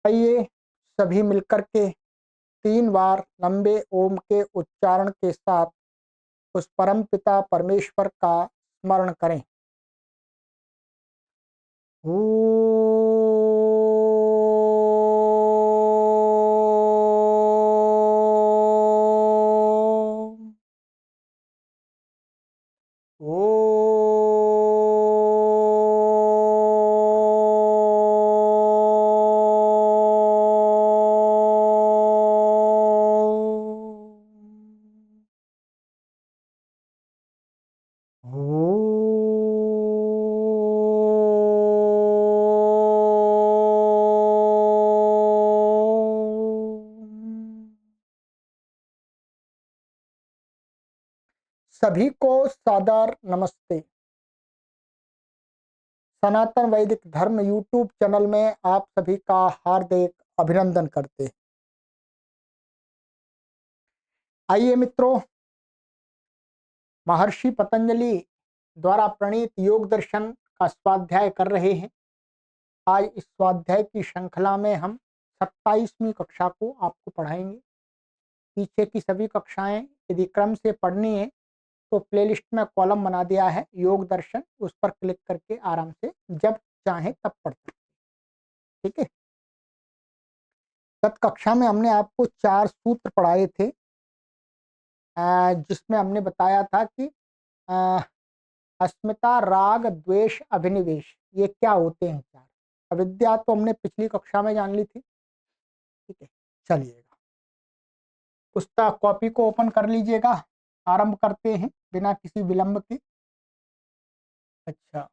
आइए सभी मिलकर के 3 बार लंबे ओम के उच्चारण के साथ उस परम पिता परमेश्वर का स्मरण करें। ओम। सभी को सादर नमस्ते। सनातन वैदिक धर्म यूट्यूब चैनल में आप सभी का हार्दिक अभिनंदन करते हैं। आइए मित्रों, महर्षि पतंजलि द्वारा प्रणीत योग दर्शन का स्वाध्याय कर रहे हैं। आज इस स्वाध्याय की श्रृंखला में हम 27वीं कक्षा को आपको पढ़ाएंगे। पीछे की सभी कक्षाएं यदि क्रम से पढ़नी है तो प्लेलिस्ट में कॉलम बना दिया है योग दर्शन, उस पर क्लिक करके आराम से जब चाहे तब पढ़ सकते। ठीक है। गत कक्षा में हमने आपको 4 सूत्र पढ़ाए थे, जिसमें हमने बताया था कि अस्मिता, राग, द्वेष, अभिनिवेश ये क्या होते हैं। 4 अविद्या तो हमने पिछली कक्षा में जान ली थी। ठीक है, चलिएगा पुस्तक कॉपी को ओपन कर लीजिएगा। आरंभ करते हैं बिना किसी विलंब के। अच्छा,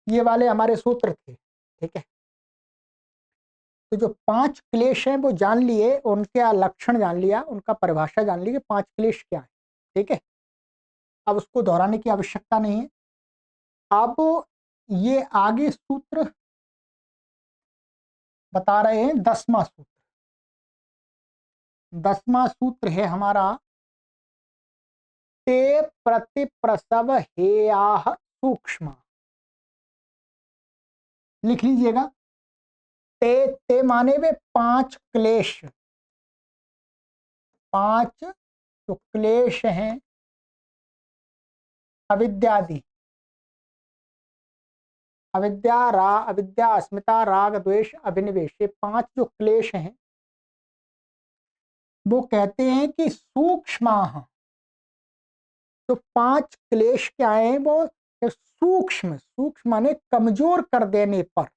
ये वाले हमारे सूत्र थे। ठीक है, तो जो 5 क्लेश हैं वो जान लिए, उनके लक्षण जान लिया, उनका परिभाषा जान ली कि 5 क्लेश क्या है। ठीक है, अब उसको दोहराने की आवश्यकता नहीं है। अब ये आगे सूत्र बता रहे हैं। 10वां सूत्र, 10वां सूत्र है हमारा ते प्रतिप्रसव हेयाः सूक्ष्म। लिख लीजिएगा। ते माने वे 5 क्लेश। 5 जो क्लेश हैं अविद्यादि, अविद्या, अस्मिता, राग, द्वेष, अभिनिवेश, ये 5 जो क्लेश हैं वो कहते हैं कि सूक्ष्म। तो 5 क्लेश क्या है वो सूक्ष्म, सूक्ष्म माने कमजोर कर देने पर।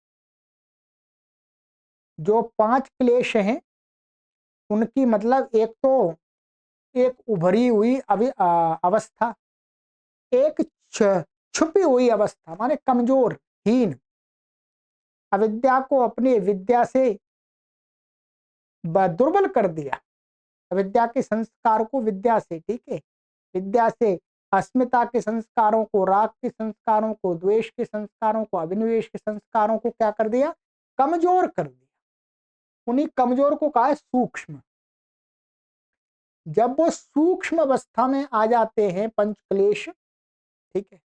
जो 5 क्लेश हैं उनकी मतलब एक तो एक उभरी हुई अवस्था, एक छुपी हुई अवस्था माने कमजोर, हीन। अविद्या को अपनी विद्या से दुर्बल कर दिया। अविद्या के संस्कार को विद्या से, ठीक है, विद्या से अस्मिता के संस्कारों को, राग के संस्कारों को, द्वेष के संस्कारों को, अभिनिवेश के संस्कारों को क्या कर दिया? कमजोर कर दिया। उन्हीं कमजोर को कहा है सूक्ष्म। जब वो सूक्ष्म अवस्था में आ जाते हैं पंचक्लेश, ठीक है,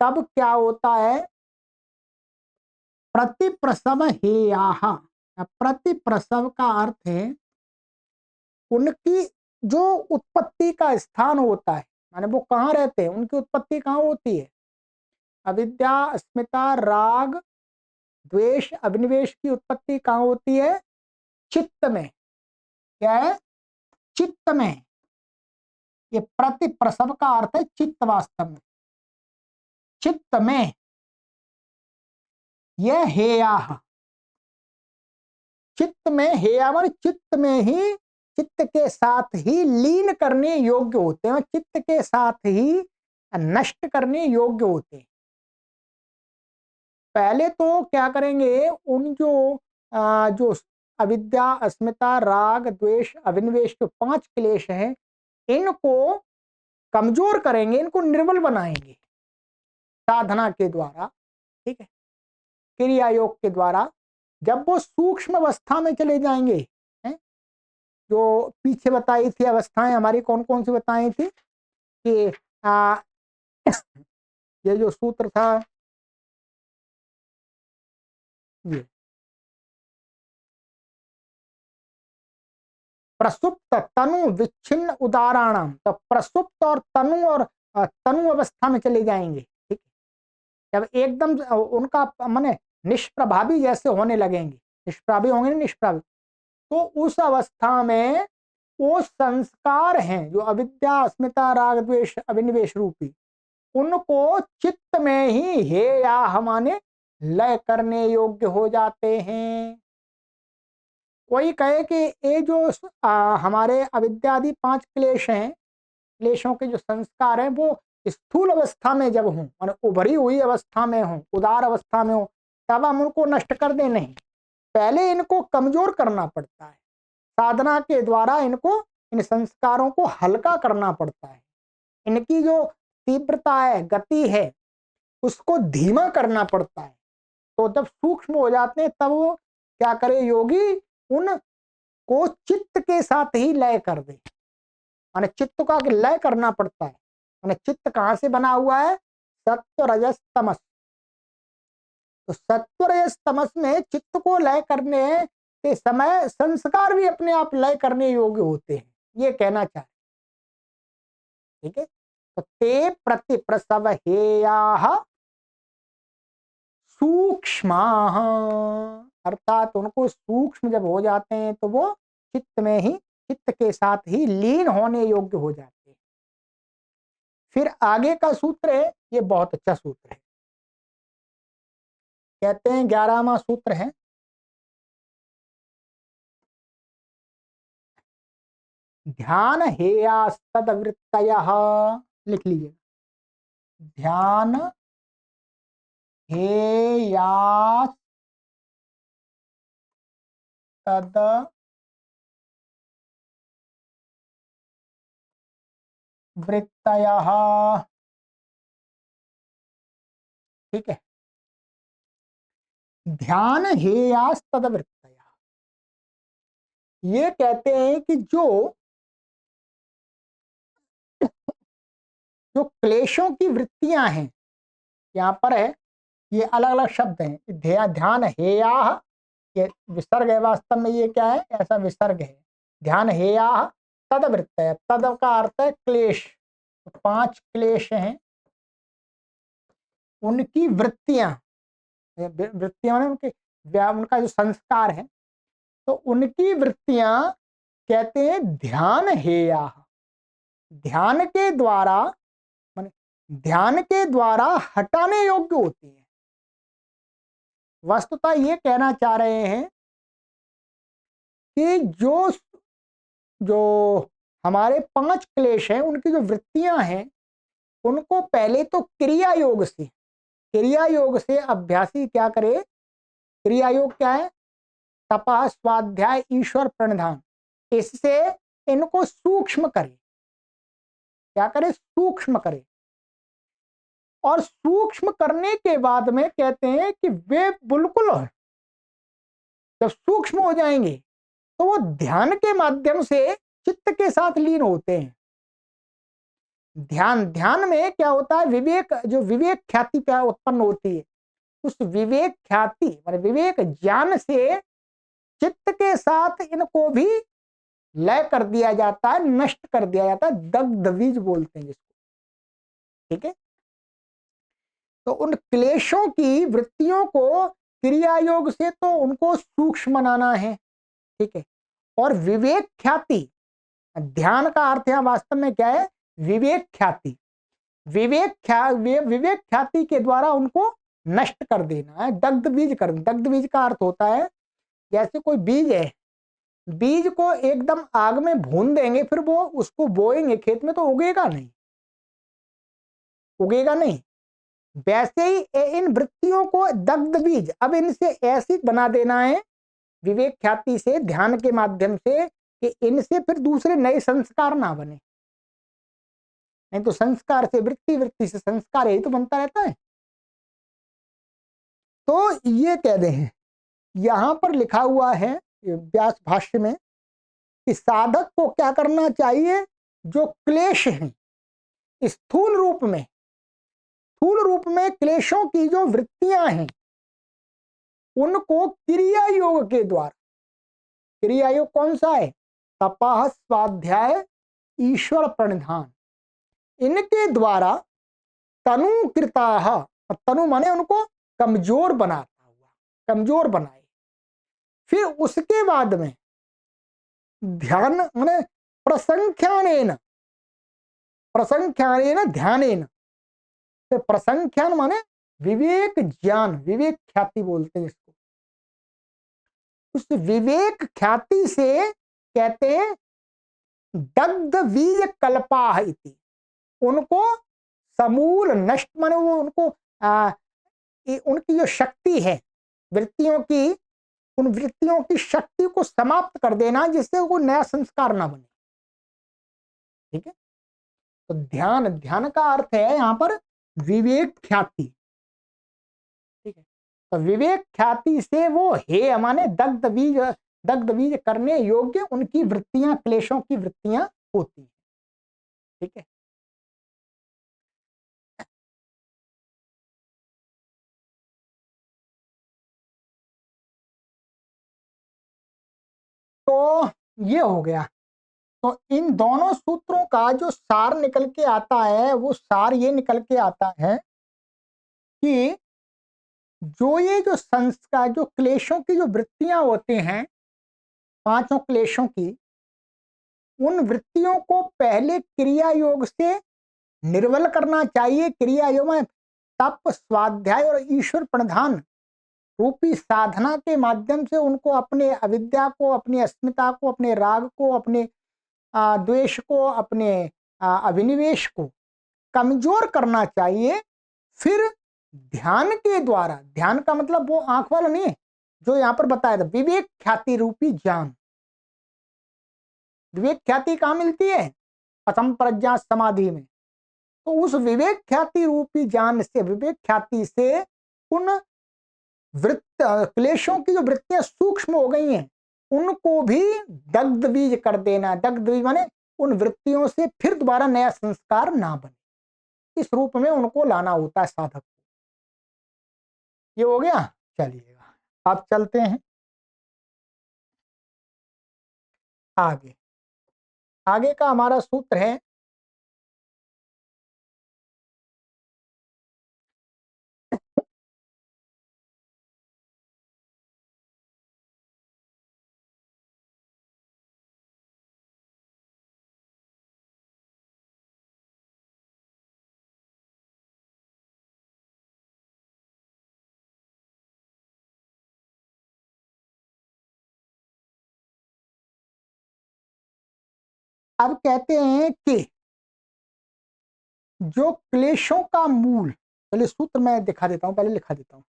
तब क्या होता है? प्रतिप्रसव हेयाः। प्रतिप्रसव का अर्थ है उनकी जो उत्पत्ति का स्थान होता है, माने वो कहाँ रहते हैं, उनकी उत्पत्ति कहाँ होती है? अविद्या, अस्मिता, राग, द्वेष, अभिनिवेश की उत्पत्ति कहाँ होती है? चित्त में। क्या है? चित्त में। ये प्रतिप्रसव का अर्थ है चित्त। वास्तव में चित्त में यह हेयाः, चित्त में, हेया माने चित्त में ही, चित्त के साथ ही लीन करने योग्य होते हैं, चित्त के साथ ही नष्ट करने योग्य होते हैं। पहले तो क्या करेंगे, उन जो अविद्या, अस्मिता, राग, द्वेष, अभिनिवेश जो 5 क्लेश हैं, इनको कमजोर करेंगे, इनको निर्बल बनाएंगे साधना के द्वारा। ठीक है, क्रिया योग के द्वारा जब वो सूक्ष्म अवस्था में चले जाएंगे, हैं? जो पीछे बताई थी अवस्थाएं हमारी कौन कौन सी बताई थी कि ये जो सूत्र था, ये प्रसुप्त तनु विच्छिन्न उदाहरण, तो प्रसुप्त और तनु और तनु अवस्था में चले जाएंगे। ठीक है, जब एकदम उनका माने निष्प्रभावी जैसे होने लगेंगे, निष्प्रभावी होंगे ना, निष्प्रभावी, तो उस अवस्था में वो संस्कार हैं जो अविद्या अस्मिता राग द्वेष अभिनिवेश रूपी, उनको चित्त में ही हे या हमाने लय करने योग्य हो जाते हैं। कोई कहे कि ये जो हमारे अविद्यादि 5 क्लेश हैं, क्लेशों के जो संस्कार हैं वो स्थूल अवस्था में जब हों, माने उभरी हुई अवस्था में हों, उदार अवस्था में हो, तब हम उनको नष्ट कर दे नहीं, पहले इनको कमजोर करना पड़ता है, साधना के द्वारा इनको, इन संस्कारों को हल्का करना पड़ता है, इनकी जो तीव्रता है, गति है, उसको धीमा करना पड़ता है। तो जब सूक्ष्म हो जाते हैं तब वो क्या करे योगी, उन को चित्त के साथ ही लय कर दे, माने चित्त का लय करना पड़ता है। माने चित्त कहां से बना हुआ है, सत्व रजस तमस, तो सत्व रजस तमस में चित्त को लय करने के समय संस्कार भी अपने आप लय करने योग्य होते हैं, ये कहना चाहे। ठीक है, तो ते प्रति प्रसव हेया सूक्ष्म, अर्थात उनको सूक्ष्म जब हो जाते हैं तो वो चित्त में ही, चित्त के साथ ही लीन होने योग्य हो जाते हैं। फिर आगे का सूत्र है, ये बहुत अच्छा सूत्र है, कहते हैं 11वां सूत्र है, ध्यान हेयास्तद वृत्तयः, लिख लीजिए, ध्यान हेयास्तद वृत्तयः। ठीक है, ध्यान हेयास्तद वृत्तयः, ये कहते हैं कि जो जो क्लेशों की वृत्तियां हैं, यहाँ पर है, ये अलग अलग शब्द हैं, ध्यान हेया, ये विसर्ग है, वास्तव में ये क्या है, ऐसा विसर्ग है, ध्यान हेया तद वृत्त है, तद का अर्थ है क्लेश, तो 5 क्लेश हैं, उनकी वृत्तियां, वृत्तियां उनके, उनका जो संस्कार है, तो उनकी वृत्तियां कहते हैं ध्यान हेया, ध्यान के द्वारा, माने ध्यान के द्वारा हटाने योग्य होती है। वस्तुतः ये कहना चाह रहे हैं कि जो जो हमारे 5 क्लेश हैं, उनकी जो वृत्तियां हैं, उनको पहले तो क्रिया योग से, क्रिया योग से अभ्यासी क्या करे, क्रिया योग क्या है, तपा स्वाध्याय ईश्वर प्रणिधान, इससे इनको सूक्ष्म करे, क्या करे, सूक्ष्म करे, और सूक्ष्म करने के बाद में कहते हैं कि वे बिल्कुल जब सूक्ष्म हो जाएंगे तो वो ध्यान के माध्यम से चित्त के साथ लीन होते हैं। ध्यान में क्या होता है, विवेक, जो विवेक ख्याति क्या उत्पन्न होती है, उस विवेक ख्याति माने विवेक ज्ञान से चित्त के साथ इनको भी लय कर दिया जाता है, नष्ट कर दिया जाता है, दग्ध बीज बोलते हैं जिसको। ठीक है, तो उन क्लेशों की वृत्तियों को क्रिया योग से तो उनको सूक्ष्म बनाना है। ठीक है, और विवेक ख्याति, ध्यान का अर्थ यहाँ वास्तव में क्या है, विवेक ख्याति, विवेक ख्याति के द्वारा उनको नष्ट कर देना है, दग्ध बीज कर, दग्ध बीज का अर्थ होता है जैसे कोई बीज है, बीज को एकदम आग में भून देंगे, फिर वो उसको बोएंगे खेत में, तो उगेगा नहीं, उगेगा नहीं। वैसे ही इन वृत्तियों को दग्ध बीज, अब इनसे ऐसी बना देना है विवेक ख्याति से, ध्यान के माध्यम से, कि इनसे फिर दूसरे नए संस्कार ना बने, नहीं तो संस्कार से वृत्ति, वृत्ति से संस्कार, यही तो बनता रहता है। तो ये कह रहे हैं यहां पर लिखा हुआ है व्यास भाष्य में कि साधक को क्या करना चाहिए, जो क्लेश हैं स्थूल रूप में क्लेशों की जो वृत्तियां हैं उनको क्रिया योग के द्वारा, क्रिया योग कौन सा है, तपः स्वाध्याय ईश्वर प्रणिधान, इनके द्वारा तनुकृता, तनु माने उनको कमजोर बनाता हुआ, कमजोर बनाए। फिर उसके बाद में ध्यान माने प्रसंख्यानेन, प्रसंख्यानेन ध्यानेन, तो प्रसंख्यान माने विवेक ज्ञान, विवेक ख्याति बोलते हैं इसको। उस विवेक ख्याति से कहते हैं दग्ध बीज कल्पा इति, उनको समूल नष्ट माने वो उनको उनकी जो शक्ति है वृत्तियों की, उन वृत्तियों की शक्ति को समाप्त कर देना जिससे वो नया संस्कार ना बने। ठीक है, तो ध्यान, ध्यान का अर्थ है यहां पर विवेक ख्याति। ठीक है, तो विवेक ख्याति से वो हे माने दग्ध बीज करने योग्य उनकी वृत्तियां, क्लेशों की वृत्तियां होती हैं। ठीक है, तो ये हो गया। तो इन दोनों सूत्रों का जो सार निकल के आता है वो सार ये निकल के आता है कि जो संस्कार, जो क्लेशों की जो वृत्तियां होते हैं, पांचों क्लेशों की, उन वृत्तियों को पहले क्रिया योग से निर्बल करना चाहिए। क्रिया योग में तप, स्वाध्याय और ईश्वर प्रणिधान रूपी साधना के माध्यम से उनको अपने अविद्या को, अपनी अस्मिता को, अपने राग को, अपने द्वेष को, अपने अभिनिवेश को कमजोर करना चाहिए। फिर ध्यान के द्वारा, ध्यान का मतलब वो आंख वाला नहीं है जो यहां पर बताया था, विवेक ख्याति रूपी ज्ञान। विवेक ख्याति कहां मिलती है, प्रथम प्रज्ञा समाधि में। तो उस विवेक ख्याति रूपी ज्ञान से, विवेक ख्याति से उन वृत्त क्लेशों की जो वृत्तियां सूक्ष्म हो गई हैं उनको भी दग्ध बीज कर देना। दग्ध बीज माने उन वृत्तियों से फिर दोबारा नया संस्कार ना बने, इस रूप में उनको लाना होता है साधक को। ये हो गया। चलिएगा अब चलते हैं आगे। आगे का हमारा सूत्र है अब कहते हैं कि जो क्लेशों का मूल, पहले सूत्र मैं दिखा देता हूं, पहले लिखा देता हूं।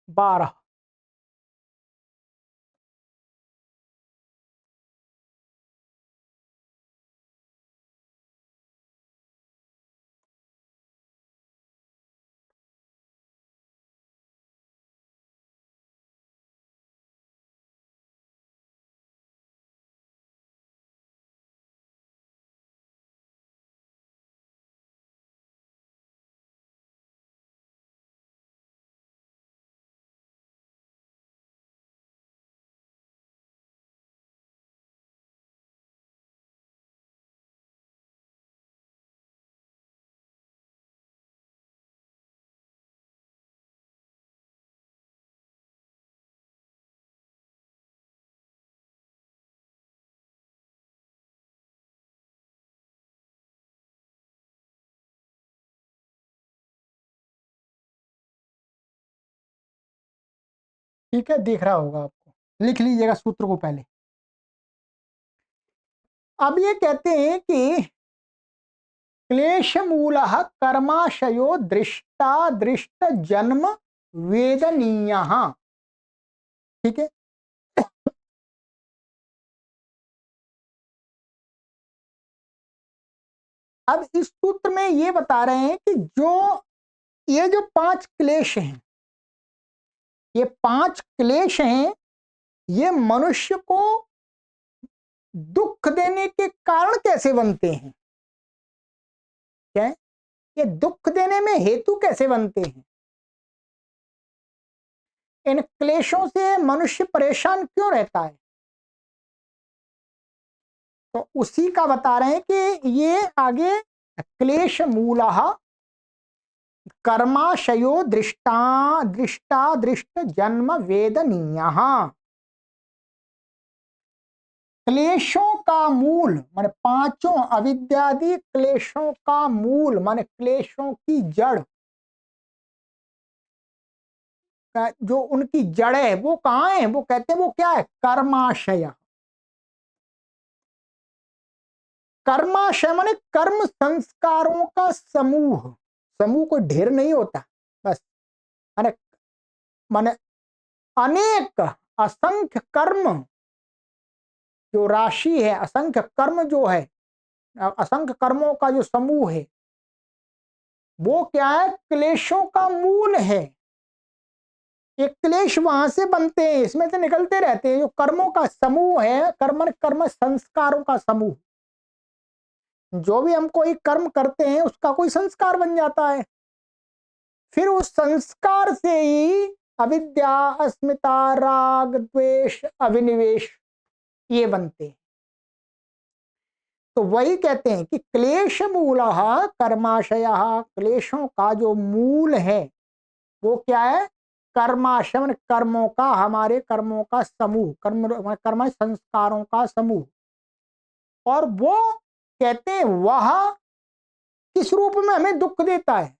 बारह, ठीक है, दिख रहा होगा आपको, लिख लीजिएगा सूत्र को पहले। अब ये कहते हैं कि क्लेश मूल कर्माशयो दृष्टा दृष्ट जन्म वेदनीय। ठीक है, अब इस सूत्र में ये बता रहे हैं कि ये जो 5 क्लेश हैं, ये 5 क्लेश हैं, ये मनुष्य को दुख देने के कारण कैसे बनते हैं? क्या है? ये दुख देने में हेतु कैसे बनते हैं? इन क्लेशों से मनुष्य परेशान क्यों रहता है? तो उसी का बता रहे हैं कि ये आगे क्लेश मूलः कर्माशयो दृष्ट जन्म वेदनीयः। क्लेशों का मूल माने 5 अविद्यादि क्लेशों का मूल माने क्लेशों की जड़, जो उनकी जड़ है वो कहाँ है? वो कहते हैं वो क्या है? कर्माशय। कर्माशय माने कर्म संस्कारों का समूह। समूह कोई ढेर नहीं होता, बस माने माने अनेक असंख्य कर्म, जो राशि है, असंख्य कर्म जो है, असंख्य कर्मों का जो समूह है, वो क्या है? क्लेशों का मूल है। ये क्लेश वहां से बनते हैं, इसमें से निकलते रहते हैं। जो कर्मों का समूह है, कर्म संस्कारों का समूह, जो भी हम कोई कर्म करते हैं उसका कोई संस्कार बन जाता है, फिर उस संस्कार से ही अविद्या, अस्मिता, राग, द्वेष, अभिनिवेश ये बनते हैं। तो वही कहते हैं कि क्लेश मूलः कर्माशयः, क्लेशों का जो मूल है वो क्या है? कर्माशय, कर्मों का, हमारे कर्मों का समूह, कर्म संस्कारों का समूह। और वो कहते हैं वह किस रूप में हमें दुख देता है?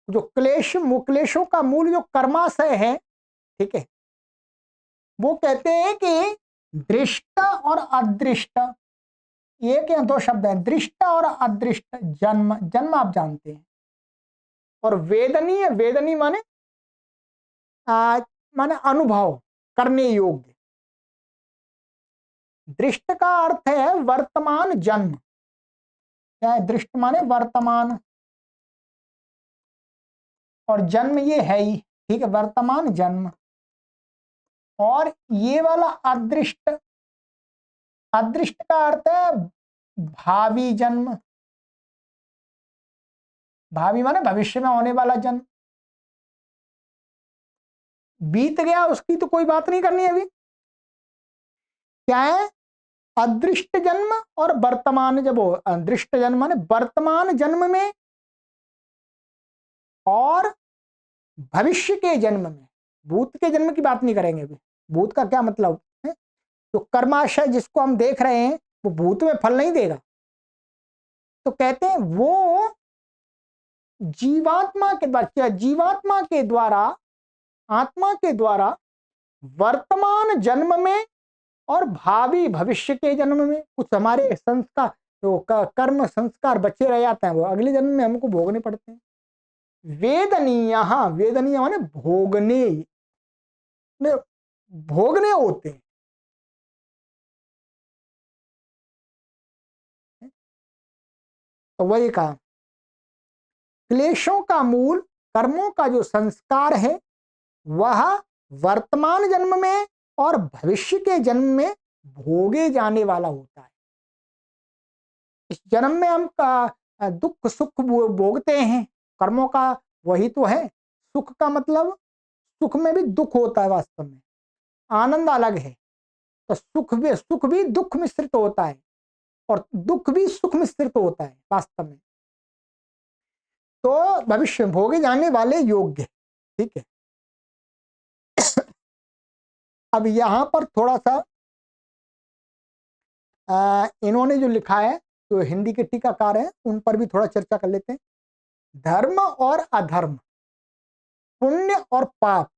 जो क्लेशों का मूल जो कर्माशय है, ठीक है, वो कहते हैं कि दृष्ट और अदृष्ट, एक या 2 शब्द हैं, दृष्ट और अदृष्ट। जन्म, जन्म आप जानते हैं, और वेदनीय, वेदनीय माने माने अनुभव करने योग्य। दृष्ट का अर्थ है वर्तमान जन्म। क्या है? दृष्ट माने वर्तमान, और जन्म ये है ही, ठीक है, वर्तमान जन्म। और ये वाला अदृष्ट, अदृष्ट का अर्थ है भावी जन्म। भावी माने भविष्य में होने वाला जन्म। बीत गया उसकी तो कोई बात नहीं करनी है अभी। क्या है? अदृष्ट जन्म और वर्तमान, जब हो अदृष्ट जन्म माने वर्तमान जन्म में और भविष्य के जन्म में। भूत के जन्म की बात नहीं करेंगे अभी। भूत का क्या मतलब है? तो कर्माशय जिसको हम देख रहे हैं वो भूत में फल नहीं देगा। तो कहते हैं वो जीवात्मा के द्वारा, आत्मा के द्वारा वर्तमान जन्म में और भावी भविष्य के जन्म में कुछ हमारे संस्कार, जो कर्म संस्कार बचे रह जाते हैं, वो अगले जन्म में हमको भोगने पड़ते हैं। वेदनीय, वेदनीय माने भोगने, भोगने होते हैं। तो वही कहा, क्लेशों का मूल, कर्मों का जो संस्कार है, वह वर्तमान जन्म में और भविष्य के जन्म में भोगे जाने वाला होता है। इस जन्म में हम दुख सुख भोगते हैं, कर्मों का वही तो है। सुख का मतलब, सुख में भी दुख होता है वास्तव में, आनंद अलग है। तो सुख भी दुख मिश्रित होता है, और दुख भी सुख मिश्रित होता है वास्तव में। तो भविष्य में भोगे जाने वाले योग्य, ठीक है। अब यहां पर थोड़ा सा इन्होंने जो लिखा है, जो हिंदी के टीकाकार हैं, उन पर भी थोड़ा चर्चा कर लेते हैं। धर्म और अधर्म, पुण्य और पाप,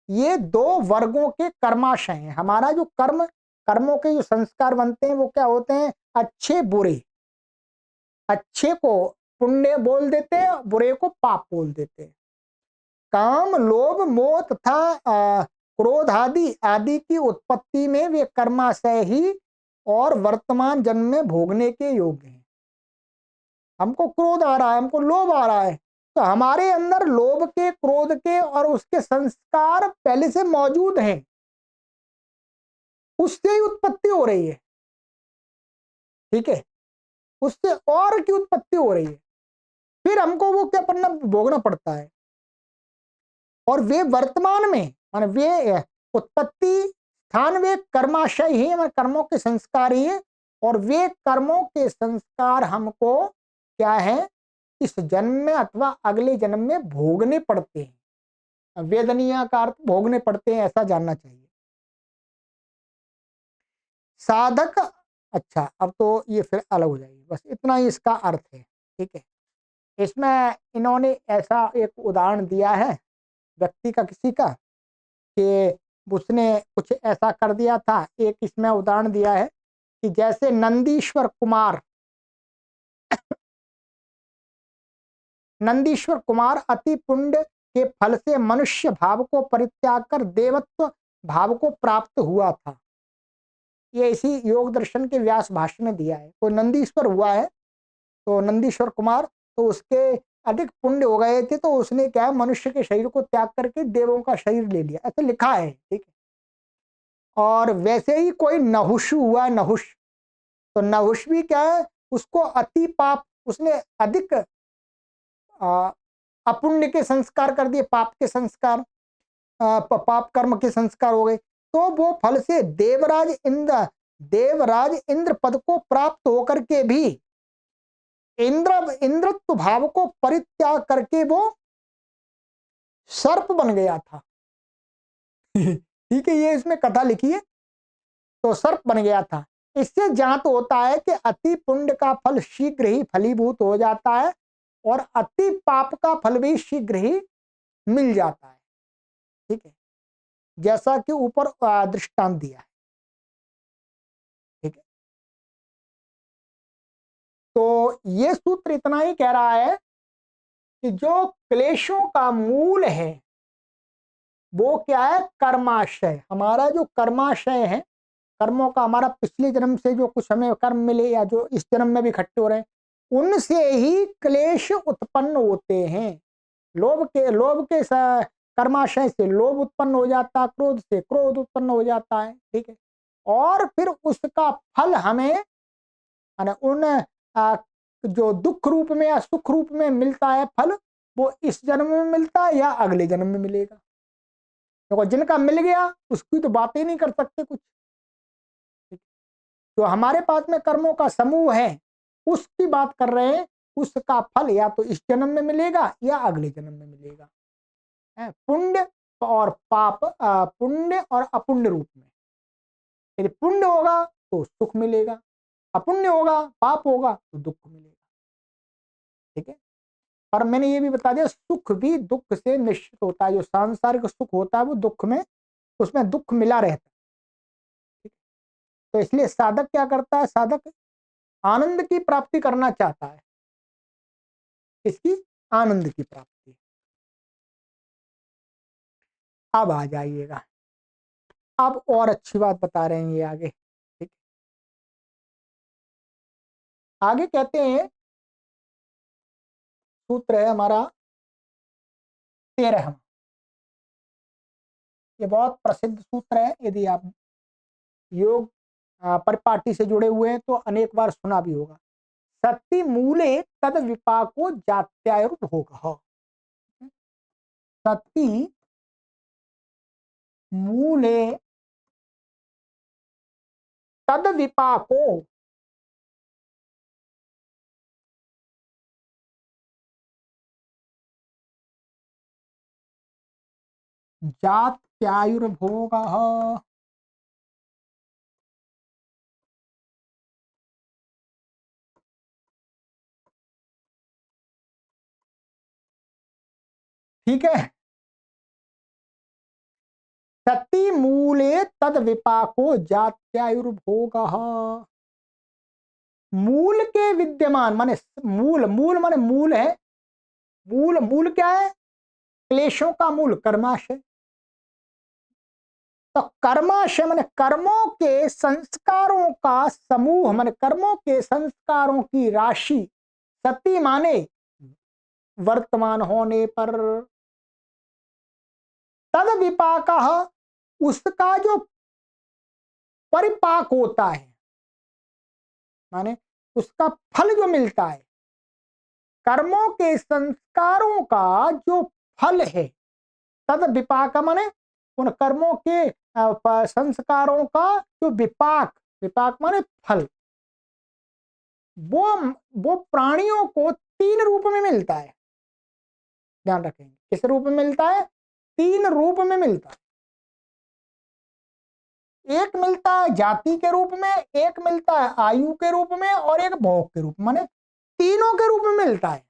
ये 2 वर्गों के कर्माशय हैं। हमारा जो कर्मों के जो संस्कार बनते हैं वो क्या होते हैं? अच्छे बुरे। अच्छे को पुण्य बोल देते हैं, बुरे को पाप बोल देते हैं। काम, लोभ, मोह तथा क्रोध आदि की उत्पत्ति में वे कर्माशय ही और वर्तमान जन्म में भोगने के योग्य हैं। हमको क्रोध आ रहा है, हमको लोभ आ रहा है, तो हमारे अंदर लोभ के, क्रोध के और उसके संस्कार पहले से मौजूद हैं, उससे ही उत्पत्ति हो रही है। ठीक है, उससे और की उत्पत्ति हो रही है, फिर हमको वो क्या करना, भोगना पड़ता है। और वे वर्तमान में माने वे उत्पत्ति स्थान वे कर्माशय ही, माने कर्मों के संस्कार ही है, और वे कर्मों के संस्कार हमको क्या है, इस जन्म में अथवा अगले जन्म में भोगने पड़ते हैं। वेदनीय का अर्थ भोगने पड़ते हैं, ऐसा जानना चाहिए। साधक, अच्छा अब तो ये फिर अलग हो जाएगी, बस इतना ही इसका अर्थ है। ठीक है, इसमें इन्होंने ऐसा एक उदाहरण दिया है व्यक्ति का, किसी का, कि उसने कुछ ऐसा कर दिया था। एक इसमें उदाहरण दिया है कि जैसे नंदीश्वर कुमार अति पुण्य के फल से मनुष्य भाव को परित्याग कर देवत्व भाव को प्राप्त हुआ था। ये इसी योग दर्शन के व्यास भाष्य में दिया है। तो नंदीश्वर हुआ है, तो नंदीश्वर कुमार, तो उसके अधिक पुण्य हो गए थे, तो उसने क्या है, मनुष्य के शरीर को त्याग करके देवों का शरीर ले लिया, ऐसे लिखा है। ठीक है, और वैसे ही कोई नहुष हुआ, नहुष, तो नहुष भी क्या है, उसको अति पाप, उसने अधिक अपुण्य के संस्कार कर दिए, पाप के संस्कार, पाप कर्म के संस्कार हो गए, तो वो फल से देवराज इंद्र पद को प्राप्त होकर के भी इंद्रत्व भाव को परित्याग करके वो सर्प बन गया था। ठीक है, ये इसमें कथा लिखी है, तो सर्प बन गया था। इससे ज्ञात होता है कि अति पुण्य का फल शीघ्र ही फलीभूत हो जाता है, और अति पाप का फल भी शीघ्र ही मिल जाता है। ठीक है, जैसा कि ऊपर दृष्टांत दिया है। ठीक है, तो ये सूत्र इतना ही कह रहा है कि जो क्लेशों का मूल है वो क्या है, कर्माशय। हमारा जो कर्माशय है, कर्मों का हमारा पिछले जन्म से जो कुछ हमें कर्म मिले या जो इस जन्म में भी इकट्ठे हो रहे हैं, उनसे ही क्लेश उत्पन्न होते हैं। लोभ के कर्माशय से लोभ उत्पन्न हो जाता है, क्रोध से क्रोध उत्पन्न हो जाता है। ठीक है, और फिर उसका फल हमें माने उन जो दुख रूप में या सुख रूप में मिलता है फल, वो इस जन्म में मिलता है या अगले जन्म में मिलेगा। तो जिनका मिल गया उसकी तो बात ही नहीं कर सकते कुछ। तो हमारे पास में कर्मों का समूह है, उसकी बात कर रहे हैं, उसका फल या तो इस जन्म में मिलेगा या अगले जन्म में मिलेगा। पुण्य और पाप, पुण्य और अपुण्य रूप में। यदि पुण्य होगा तो सुख मिलेगा, अपुण्य होगा, पाप होगा तो दुख मिलेगा। ठीक है, और मैंने ये भी बता दिया, सुख भी दुख से निश्चित होता है। जो सांसारिक सुख होता है वो दुख में, उसमें दुख मिला रहता है। तो इसलिए साधक क्या करता है, साधक आनंद की प्राप्ति करना चाहता है। इसकी आनंद की प्राप्ति। अब आ जाइएगा, अब और अच्छी बात बता रहे हैं ये आगे। ठीक, आगे कहते हैं, सूत्र है हमारा 13। ये बहुत प्रसिद्ध सूत्र है, यदि आप योग परिपाटी से जुड़े हुए हैं तो अनेक बार सुना भी होगा। सत्य मूले तद विपाको जात्यायुर्भोगः। सत्य मूले तद विपाको, जात्यायुर्भोगः। ठीक है, सति मूले तद विपाको जात्यायुर्भोगः। मूल के विद्यमान माने मूल, मूल माने मूल है, मूल, मूल क्या है, क्लेशों का मूल कर्माशय। तो कर्माशय माने कर्मों के संस्कारों का समूह, माने कर्मों के संस्कारों की राशि, सती माने वर्तमान होने पर, तद विपाक, उसका जो परिपाक होता है, माने उसका फल जो मिलता है, कर्मों के संस्कारों का जो फल है, तद विपाक माने उन कर्मों के संस्कारों का जो विपाक, विपाक माने फल, वो वो प्राणियों को 3 रूप में मिलता है। ध्यान रखेंगे, किस रूप में मिलता है? 3 रूप में मिलता है। एक मिलता है जाति के रूप में, एक मिलता है आयु के रूप में, और एक भोग के रूप में, माने तीनों के रूप में मिलता है।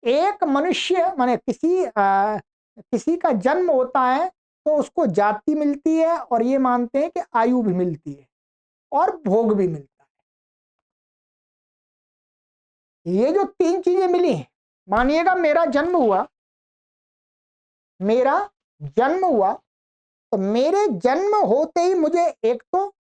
एक मनुष्य माने किसी का जन्म होता है तो उसको जाति मिलती है, और ये मानते हैं कि आयु भी मिलती है और भोग भी मिलता है। ये जो 3 चीजें मिली हैं, मानिएगा मेरा जन्म हुआ, मेरा जन्म हुआ, तो मेरे जन्म होते ही मुझे एक तो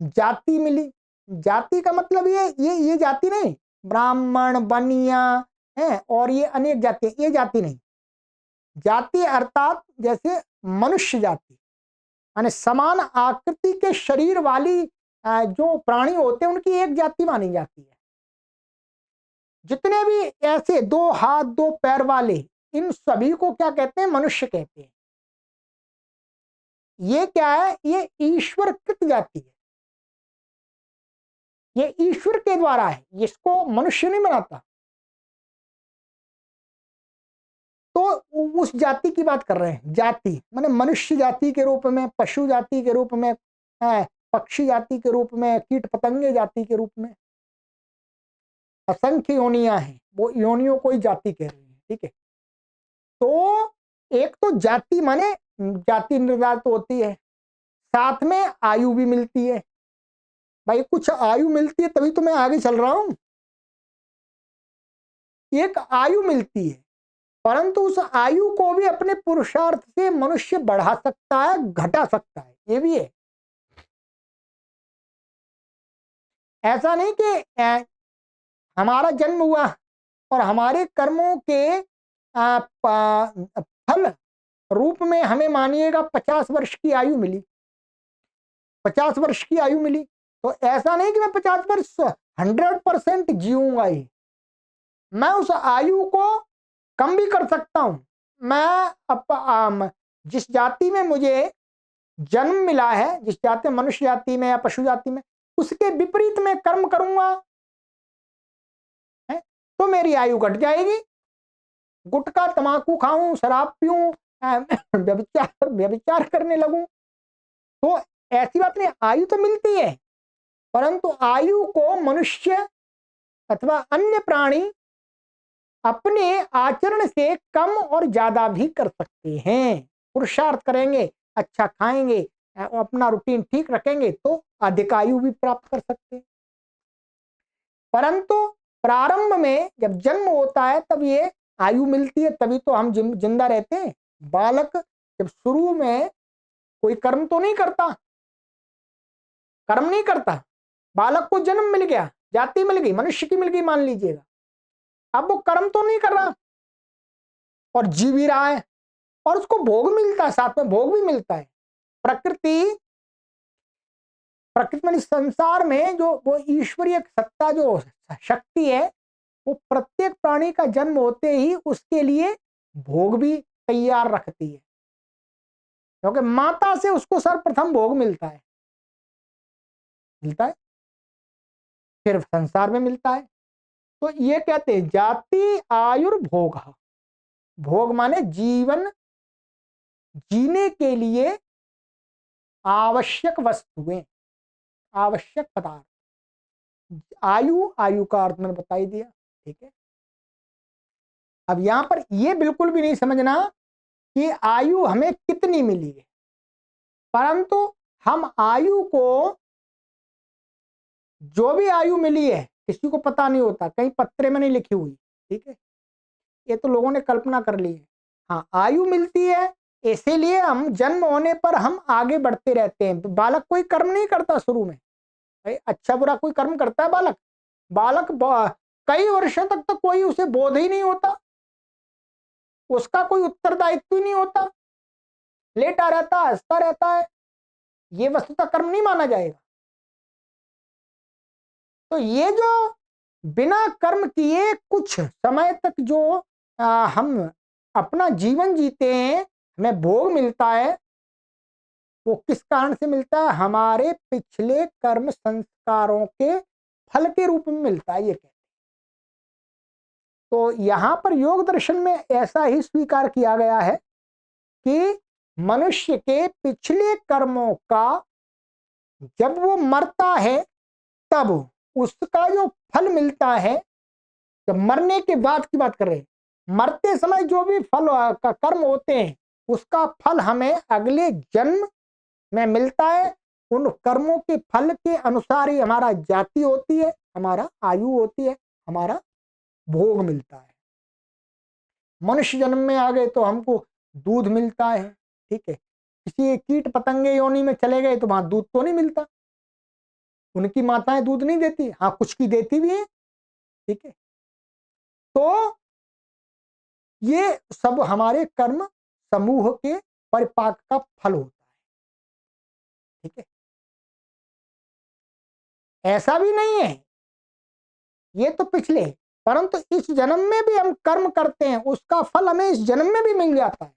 जाति मिली। जाति का मतलब ये जाति नहीं, ब्राह्मण, बनिया है और ये अनेक जाति, ये जाति नहीं। जाति अर्थात जैसे मनुष्य जाति, माने समान आकृति के शरीर वाली जो प्राणी होते हैं उनकी एक जाति मानी जाती है। जितने भी ऐसे 2 हाथ 2 पैर वाले, इन सभी को क्या कहते हैं? मनुष्य कहते हैं। ये क्या है? ये ईश्वर कृत जाति है, ये ईश्वर के द्वारा है, जिसको मनुष्य नहीं बनाता। तो उस जाति की बात कर रहे हैं। जाति माने मनुष्य जाति के रूप में, पशु जाति के रूप में, पक्षी जाति के रूप में, कीट पतंगे जाति के रूप में, असंख्य योनियां हैं, वो योनियों को ही जाति कह रहे हैं। ठीक है, तो एक तो जाति माने जाति निर्धारित होती है, साथ में आयु भी मिलती है। भाई कुछ आयु मिलती है तभी तो मैं आगे चल रहा हूं। एक आयु मिलती है, परंतु उस आयु को भी अपने पुरुषार्थ से मनुष्य बढ़ा सकता है, घटा सकता है, ये भी है। ऐसा नहीं कि हमारा जन्म हुआ और हमारे कर्मों के फल रूप में हमें मानिएगा 50 वर्ष की आयु मिली, 50 वर्ष की आयु मिली, तो ऐसा नहीं कि मैं 50 वर्ष 100% जीऊंगा ही। मैं उस आयु को कम भी कर सकता हूं। मैं जिस जाति में मुझे जन्म मिला है, जिस जाति में, मनुष्य जाति में या पशु जाति में, उसके विपरीत में कर्म करूंगा है तो मेरी आयु घट जाएगी। गुटखा तमाकू खाऊं, शराब पीऊं, व्यभिचार करने लगूं, तो ऐसी बात नहीं, आयु तो मिलती है, परंतु आयु को मनुष्य अथवा अन्य प्राणी अपने आचरण से कम और ज्यादा भी कर सकते हैं। पुरुषार्थ करेंगे, अच्छा खाएंगे, अपना रूटीन ठीक रखेंगे तो अधिक आयु भी प्राप्त कर सकते हैं। परंतु प्रारंभ में जब जन्म होता है तब ये आयु मिलती है, तभी तो हम जिंदा रहते हैं। बालक जब शुरू में कोई कर्म तो नहीं करता, कर्म नहीं करता, बालक को जन्म मिल गया, जाति मिल गई, मनुष्य की मिल गई मान लीजिएगा, अब वो कर्म तो नहीं कर रहा और जी भी रहा है, और उसको भोग मिलता है, साथ में भोग भी मिलता है। प्रकृति में, संसार में जो वो ईश्वरीय सत्ता, जो शक्ति है, वो प्रत्येक प्राणी का जन्म होते ही उसके लिए भोग भी तैयार रखती है, क्योंकि माता से उसको सर्वप्रथम भोग मिलता है, फिर संसार में मिलता है। तो ये कहते हैं जाति आयुर्भोग। भोग माने जीवन जीने के लिए आवश्यक वस्तुएं, आवश्यक पदार्थ। आयु का अर्थ मैंने बता ही दिया। ठीक है, अब यहां पर यह बिल्कुल भी नहीं समझना कि आयु हमें कितनी मिली है, परंतु हम आयु को, जो भी आयु मिली है किसी को पता नहीं होता, कहीं पत्रे में नहीं लिखी हुई। ठीक है, ये तो लोगों ने कल्पना कर ली है। हाँ, आयु मिलती है, इसीलिए हम जन्म होने पर हम आगे बढ़ते रहते हैं। बालक कोई कर्म नहीं करता शुरू में, भाई अच्छा बुरा कोई कर्म करता है बालक? कई वर्षों तक तो कोई उसे बोध ही नहीं होता, उसका कोई उत्तरदायित्व ही नहीं होता, लेटा रहता है, हंसता रहता है, ये वस्तुतः कर्म नहीं माना जाएगा। तो ये जो बिना कर्म किए कुछ समय तक जो हम अपना जीवन जीते हैं, हमें भोग मिलता है, वो किस कारण से मिलता है? हमारे पिछले कर्म संस्कारों के फल के रूप में मिलता है, ये कहते हैं। तो यहां पर योग दर्शन में ऐसा ही स्वीकार किया गया है कि मनुष्य के पिछले कर्मों का जब वो मरता है तब उसका जो फल मिलता है, जब मरने के बाद की बात कर रहे हैं, मरते समय जो भी फल का कर्म होते हैं उसका फल हमें अगले जन्म में मिलता है। उन कर्मों के फल के अनुसार ही हमारा जाति होती है, हमारा आयु होती है, हमारा भोग मिलता है। मनुष्य जन्म में आ गए तो हमको दूध मिलता है, ठीक है। किसी कीट पतंगे योनि में चले गए तो वहां दूध तो नहीं मिलता, उनकी माताएं दूध नहीं देती, हाँ कुछ की देती भी है, ठीक है। तो ये सब हमारे कर्म समूह के परिपाक का फल होता है, ठीक है। ऐसा भी नहीं है, ये तो पिछले, परंतु इस जन्म में भी हम कर्म करते हैं, उसका फल हमें इस जन्म में भी मिल जाता है,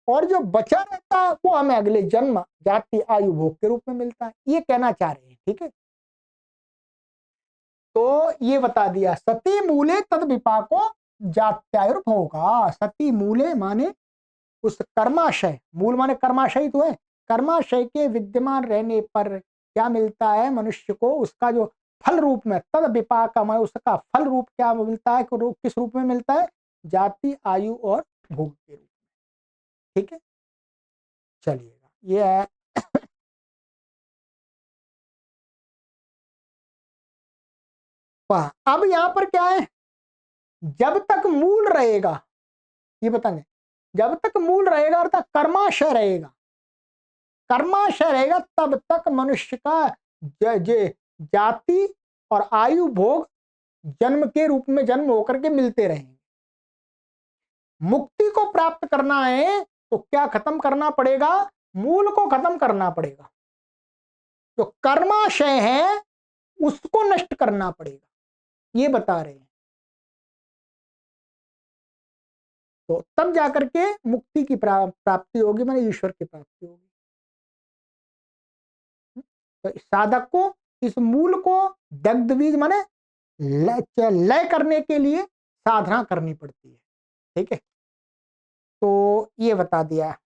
और जो बचा रहता है वो हमें अगले जन्म जाति आयु भोग के रूप में मिलता है, ये कहना चाह रहे हैं, ठीक है। तो ये बता दिया, सती मूले तद विपाको जात्यायुर्भोगा। सती मूले माने उस कर्माशय, मूल माने कर्माशय तो है, कर्माशय के विद्यमान रहने पर क्या मिलता है मनुष्य को? उसका जो फल रूप में, तद विपाक में उसका फल रूप क्या मिलता है, किस रूप में मिलता है? जाति आयु और भोग के रूप में, ठीक है। चलिएगा, ये है। अब यहां पर क्या है? जब तक मूल रहेगा, ये बताएंगे, जब तक मूल रहेगा अर्थात कर्माशय रहेगा, कर्माशय रहेगा तब तक मनुष्य का जाति और आयु भोग जन्म के रूप में जन्म होकर के मिलते रहेंगे। मुक्ति को प्राप्त करना है तो क्या खत्म करना पड़ेगा? मूल को खत्म करना पड़ेगा, जो कर्माशय है उसको नष्ट करना पड़ेगा, ये बता रहे हैं। तो तब जाकर के मुक्ति की प्राप्ति होगी, माने ईश्वर की प्राप्ति होगी। तो साधक को इस मूल को दग्ध बीज माने लय करने के लिए साधना करनी पड़ती है, ठीक है। तो ये बता दिया।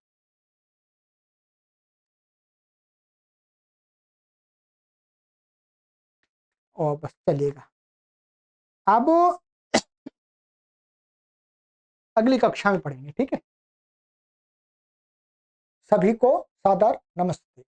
और बस चलिएगा, अब अगली कक्षा में पढ़ेंगे, ठीक है। सभी को सादर नमस्ते।